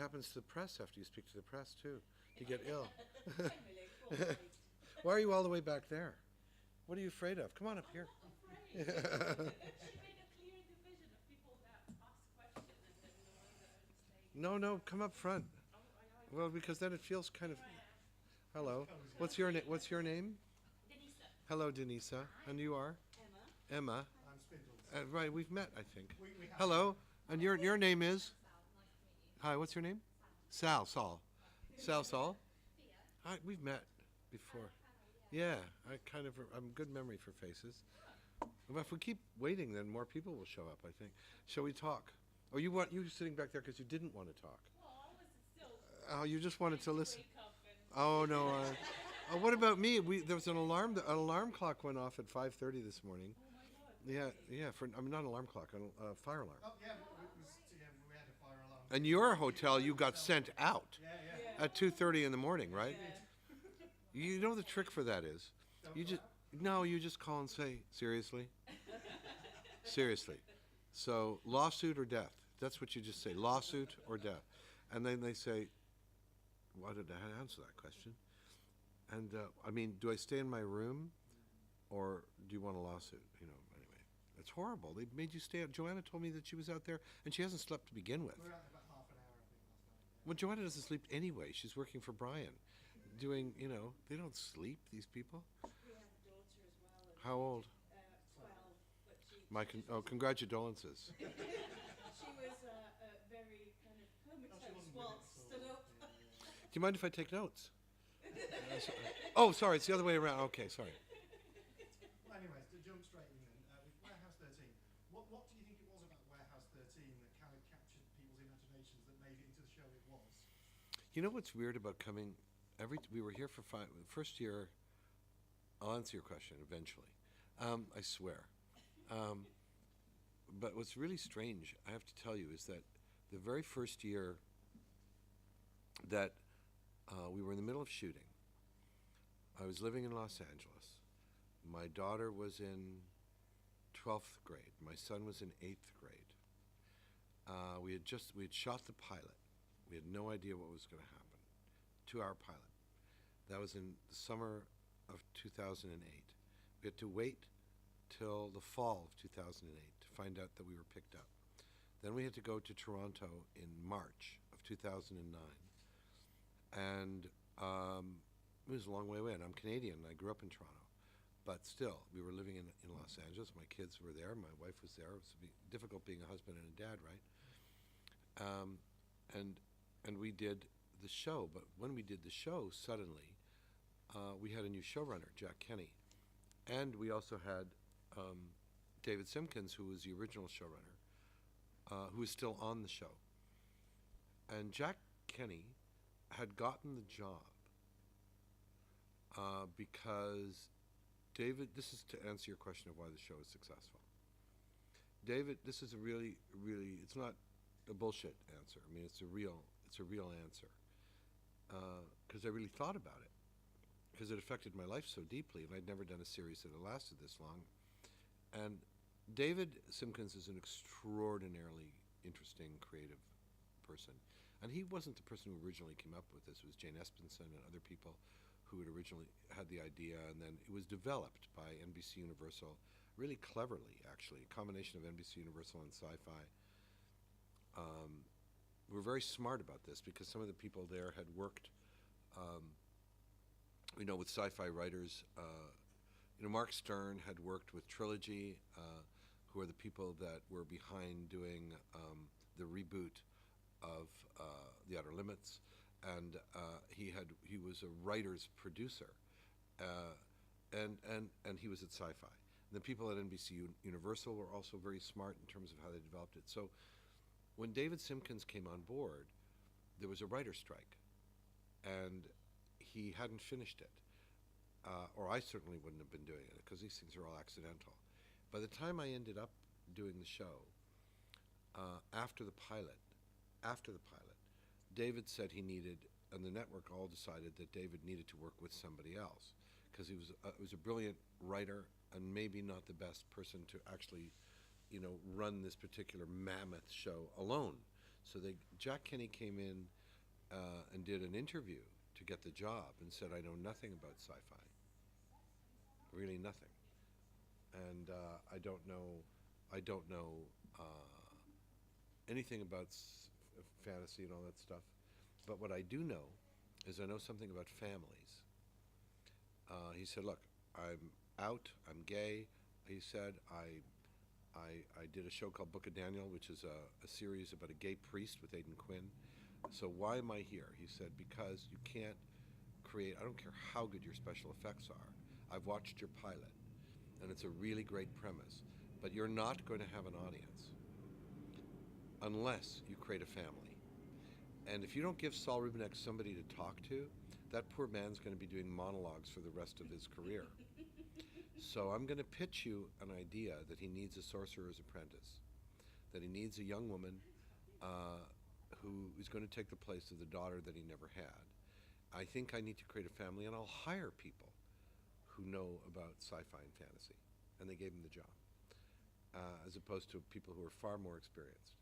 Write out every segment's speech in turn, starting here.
happens to the press after you speak to the press, too. You get ill. Why are you all the way back there? What are you afraid of? Come on up here. She made a clear division of people that ask questions and then the ones that are staying. No, no, come up front. Oh, I Well, because then it feels kind of. Here I am. Hello. What's your name? What's your name? Denisa. Hello, Denisa. And you are? Emma. Emma. I'm Spindles. Right, we've met, I think. We have. Hello. And your name is? Hi, what's your name? Sal. Saul. Saul. Hi, we've met before. Yeah, I'm good memory for faces. But if we keep waiting, then more people will show up, I think. Shall we talk? Or you were sitting back there because you didn't want to talk? Well, I was still Oh, you just wanted to listen. wake up and Oh no. What about me? There was an alarm clock went off at 5:30 this morning. oh my god. Yeah. Not an alarm clock, a fire alarm. Oh yeah, we had a fire alarm. And your hotel, you got sent out Yeah. at 2:30 in the morning, right? Yeah. You know the trick for that is, you just call and say seriously, seriously. So lawsuit or death. That's what you just say, lawsuit or death, and then they say, why did I answer that question? And I mean, do I stay in my room, or do you want a lawsuit? Anyway, it's horrible. They made you stay out. Joanna told me that she was out there, and she hasn't slept to begin with. We were out there about half an hour, I think, last night. Well, Joanna doesn't sleep anyway. She's working for Brian, doing, they don't sleep, these people. We have a daughter as well. And, How old? 12, but Congratulations. she was very kind of comatose while stood up. Do you mind if I take notes? Oh, sorry, it's the other way around. Okay, sorry. Well, anyways, to jump straight in then, with Warehouse 13, what do you think it was about Warehouse 13 that kind of captured people's imaginations that made it into the show it was? You know what's weird about coming? We were here for first year. I'll answer your question eventually. I swear. But what's really strange, I have to tell you, is that the very first year that we were in the middle of shooting, I was living in Los Angeles. My daughter was in 12th grade. My son was in 8th grade. We had shot the pilot. We had no idea what was going to happen. 2-hour pilot. That was in the summer of 2008. We had to wait till the fall of 2008 to find out that we were picked up. Then we had to go to Toronto in March of 2009. And it was a long way away. And I'm Canadian, and I grew up in Toronto. But still, we were living in Los Angeles. My kids were there. My wife was there. It was difficult being a husband and a dad, right? And we did the show. But when we did the show, suddenly, we had a new showrunner, Jack Kenny. And we also had David Simpkins, who was the original showrunner, who is still on the show. And Jack Kenny had gotten the job because David, this is to answer your question of why the show is successful. David, this is a really, it's not a bullshit answer. I mean, it's a real answer. Because I really thought about it. Because it affected my life so deeply, and I'd never done a series that had lasted this long. And David Simpkins is an extraordinarily interesting, creative person. And he wasn't the person who originally came up with this. It was Jane Espenson and other people who had originally had the idea, and then it was developed by NBC Universal really cleverly, actually, a combination of NBC Universal and Sci-Fi. We're very smart about this because some of the people there had worked with sci-fi writers. Mark Stern had worked with Trilogy, who are the people that were behind doing the reboot of The Outer Limits, and he was a writer's producer, and he was at Sci-Fi. And the people at NBC Universal were also very smart in terms of how they developed it. So when David Simpkins came on board, there was a writer's strike, and he hadn't finished it. Or I certainly wouldn't have been doing it because these things are all accidental. By the time I ended up doing the show, after the pilot, David said he needed, and the network all decided that David needed to work with somebody else because he was a brilliant writer and maybe not the best person to actually, run this particular mammoth show alone. Jack Kenny came in and did an interview to get the job and said, "I know nothing about sci-fi, really nothing, and I don't know anything about fantasy and all that stuff. But what I do know is I know something about families." He said, "Look, I'm out. I'm gay." He said, I did a show called Book of Daniel, which is a series about a gay priest with Aidan Quinn. So why am I here?" He said, "Because you can't create, I don't care how good your special effects are. I've watched your pilot, and it's a really great premise, but you're not going to have an audience unless you create a family. And if you don't give Saul Rubinek somebody to talk to, that poor man's going to be doing monologues for the rest of his career. So I'm going to pitch you an idea that he needs a sorcerer's apprentice, that he needs a young woman who is going to take the place of the daughter that he never had. I think I need to create a family, and I'll hire people who know about sci-fi and fantasy." And they gave him the job, as opposed to people who are far more experienced.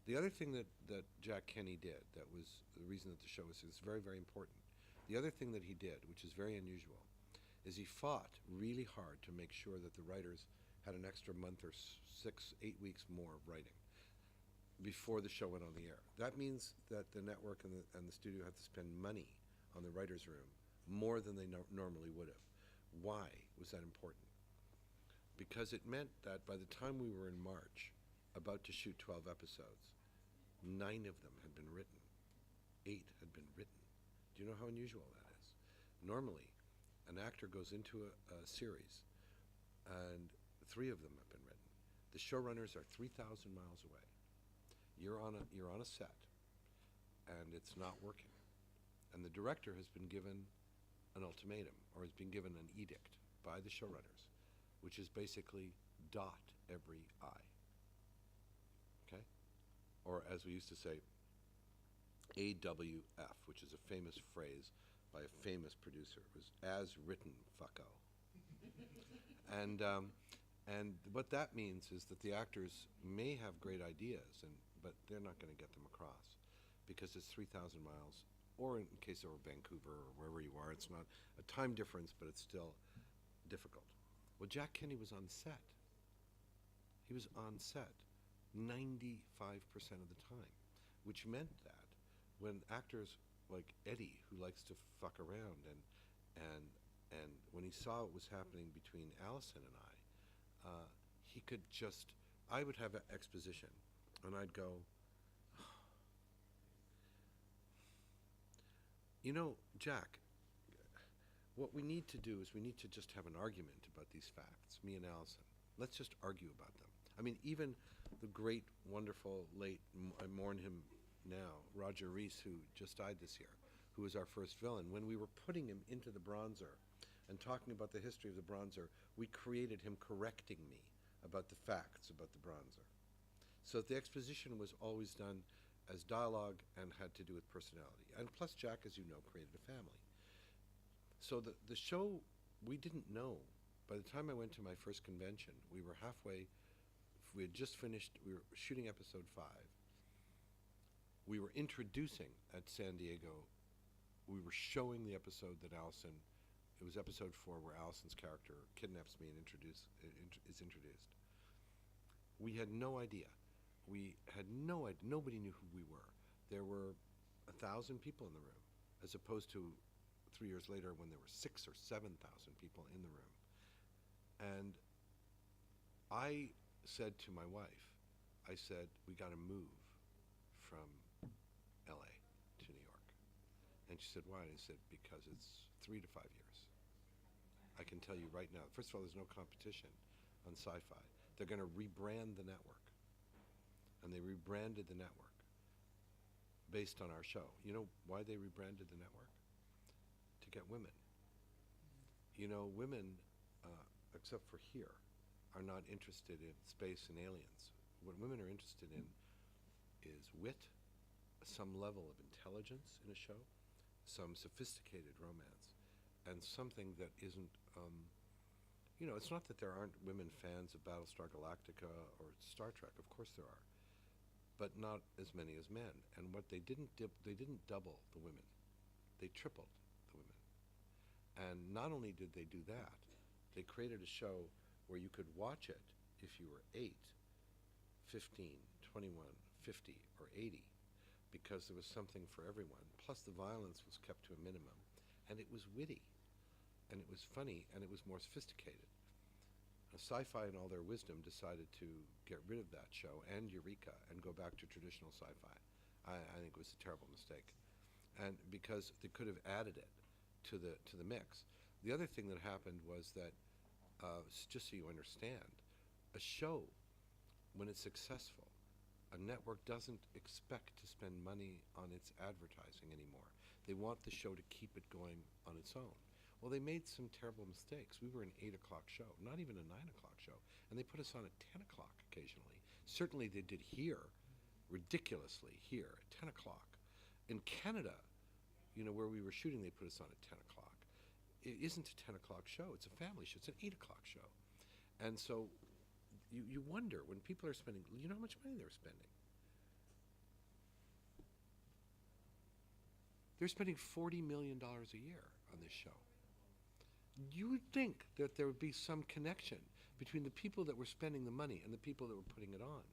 The other thing that Jack Kenny did, that was the reason that the show is very, very important. The other thing that he did, which is very unusual, is he fought really hard to make sure that the writers had an extra month or 6, 8 weeks more of writing before the show went on the air. That means that the network and the studio had to spend money on the writer's room more than they normally would have. Why was that important? Because it meant that by the time we were in March, about to shoot 12 episodes, 9 of them had been written. 8 had been written. Do you know how unusual that is? Normally, an actor goes into a series, and 3 of them have been written. The showrunners are 3,000 miles away. You're on a set, and it's not working. And the director has been given an ultimatum, or has been given an edict by the showrunners, which is basically dot every I. Okay? Or as we used to say, AWF, which is a famous phrase by a famous producer. It was as written, fucko. And what that means is that the actors may have great ideas, but they're not going to get them across because it's 3,000 miles, or in case of Vancouver or wherever you are, it's not a time difference, but it's still difficult. Well, Jack Kenny was on set. He was on set 95% of the time, which meant that when actors like Eddie, who likes to fuck around, and when he saw what was happening between Allison and he could just, I would have exposition, and I'd go, "You know, Jack, what we need to do is we need to just have an argument about these facts, me and Allison. Let's just argue about them." I mean, even the great, wonderful, late, I mourn him now, Roger Rees, who just died this year, who was our first villain, when we were putting him into the Bronzer and talking about the history of the Bronzer, we created him correcting me about the facts about the Bronzer. So the exposition was always done as dialogue and had to do with personality. And plus, Jack, as you know, created a family. So the show, we didn't know. By the time I went to my first convention, we were halfway. We had just finished, we were shooting episode 5. We were introducing at San Diego, we were showing the episode that Allison, it was episode 4 where Allison's character kidnaps me and is introduced. We had no idea. We had no idea. Nobody knew who we were. There were 1,000 people in the room, as opposed to 3 years later when there were 6,000 or 7,000 people in the room. And I said to my wife, I said, "We got to move from LA to New York." And she said, "Why?" And I said, "Because it's 3 to 5 years. I can tell you right now, first of all, there's no competition on sci-fi. They're going to rebrand the network." And they rebranded the network based on our show. You know why they rebranded the network? To get women. You know, women, except for here, are not interested in space and aliens. What women are interested in is wit, some level of intelligence in a show, some sophisticated romance, and something that isn't, you know, it's not that there aren't women fans of Battlestar Galactica or Star Trek. Of course there are. but not as many as men. And what they didn't double the women, they tripled the women. And not only did they do that, they created a show where you could watch it if you were 8, 15, 21, 50, or 80, because there was something for everyone. Plus the violence was kept to a minimum, and it was witty, and it was funny, and it was more sophisticated. Sci-fi in all their wisdom decided to get rid of that show and Eureka and go back to traditional sci-fi. I think it was a terrible mistake, and because they could have added it to the mix. The other thing that happened was that, just so you understand, a show, when it's successful, a network doesn't expect to spend money on its advertising anymore. They want the show to keep it going on its own. Well, they made some terrible mistakes. We were an 8 o'clock show, not even a 9 o'clock show, and they put us on at 10 o'clock occasionally. Certainly they did here, ridiculously here, at 10 o'clock. In Canada, where we were shooting, they put us on at 10 o'clock. It isn't a 10 o'clock show. It's a family show. It's an 8 o'clock show. And so you wonder, when people are spending, you know how much money they're spending? They're spending $40 million a year on this show. You would think that there would be some connection between the people that were spending the money and the people that were putting it on.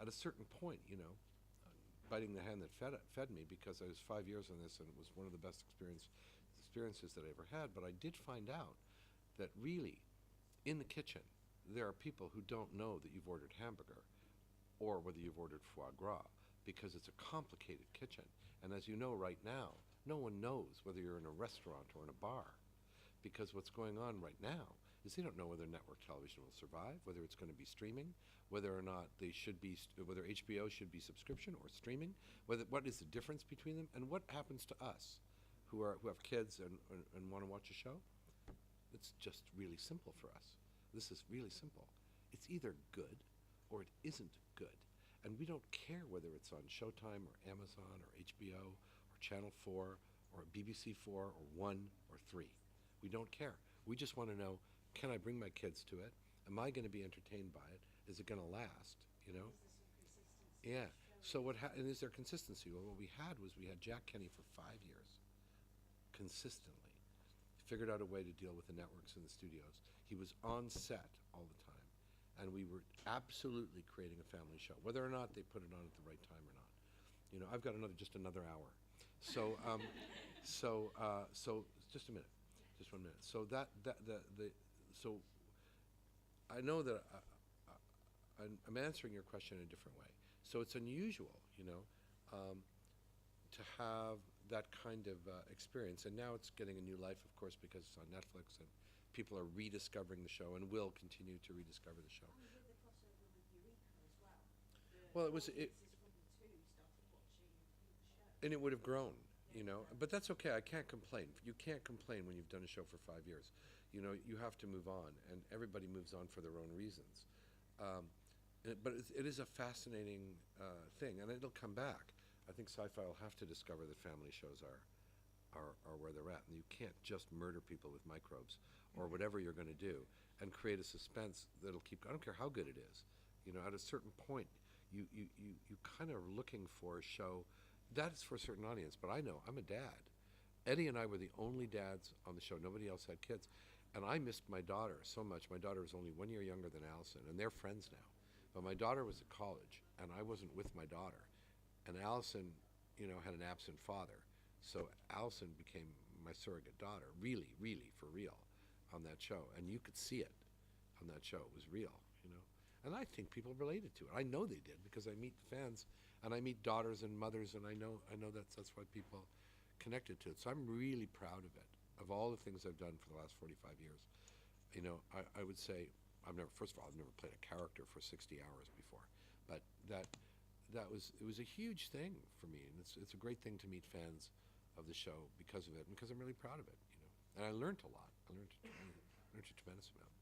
At a certain point, biting the hand that fed me, because I was 5 years on this and it was one of the best experiences that I ever had. But I did find out that really, in the kitchen, there are people who don't know that you've ordered hamburger or whether you've ordered foie gras, because it's a complicated kitchen. And as you know right now, no one knows whether you're in a restaurant or in a bar, because what's going on right now is they don't know whether network television will survive, whether it's going to be streaming, whether or not they should be, whether HBO should be subscription or streaming, what is the difference between them, and what happens to us who have kids and want to watch a show. It's just really simple for us. This is really simple. It's either good or it isn't good. And we don't care whether it's on Showtime or Amazon or HBO or Channel 4 or BBC 4 or 1 or 3. We don't care. We just want to know, can I bring my kids to it? Am I going to be entertained by it? Is it going to last? Yeah. So and is there consistency? Well, what we had Jack Kenny for 5 years, consistently. Figured out a way to deal with the networks and the studios. He was on set all the time, and we were absolutely creating a family show, whether or not they put it on at the right time or not. I've got just another hour. So, so just a minute. Just 1 minute. So so I know that I'm answering your question in a different way. So it's unusual, to have that kind of experience. And now it's getting a new life, of course, because it's on Netflix and people are rediscovering the show and will continue to rediscover the show. And with the crossover with Eureka as well. Well, it was. Audiences from the two started watching the show. And it would have grown. But that's okay. I can't complain. You can't complain when you've done a show for 5 years. You have to move on, and everybody moves on for their own reasons. But it is a fascinating thing, and it'll come back. I think sci-fi will have to discover that family shows are where they're at, and you can't just murder people with microbes or whatever you're going to do and create a suspense that'll keep. I don't care how good it is. At a certain point, you kind of are looking for a show. That is for a certain audience, but I know, I'm a dad. Eddie and I were the only dads on the show. Nobody else had kids. And I missed my daughter so much. My daughter was only 1 year younger than Allison, and they're friends now. But my daughter was at college, and I wasn't with my daughter. And Allison, had an absent father. So Allison became my surrogate daughter, really, really, for real, on that show. And you could see it on that show. It was real, And I think people related to it. I know they did, because I meet fans, and I meet daughters and mothers, and I know that's why people connected to it. So I'm really proud of it, of all the things I've done for the last 45 years. I would say first of all, I've never played a character for 60 hours before, but it was a huge thing for me, and it's a great thing to meet fans of the show because of it, and because I'm really proud of it. And I learned a lot. I learned a tremendous amount.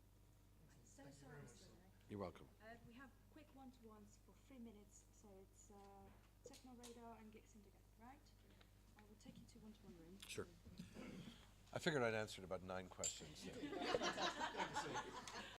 So sorry, Mr. Rubinek. You're welcome. We have quick one-to-ones for 3 minutes, so it's Techno Radar and Geeks in together, right? I will take you to one-to-one room. Sure. I figured I'd answered about 9 questions. So.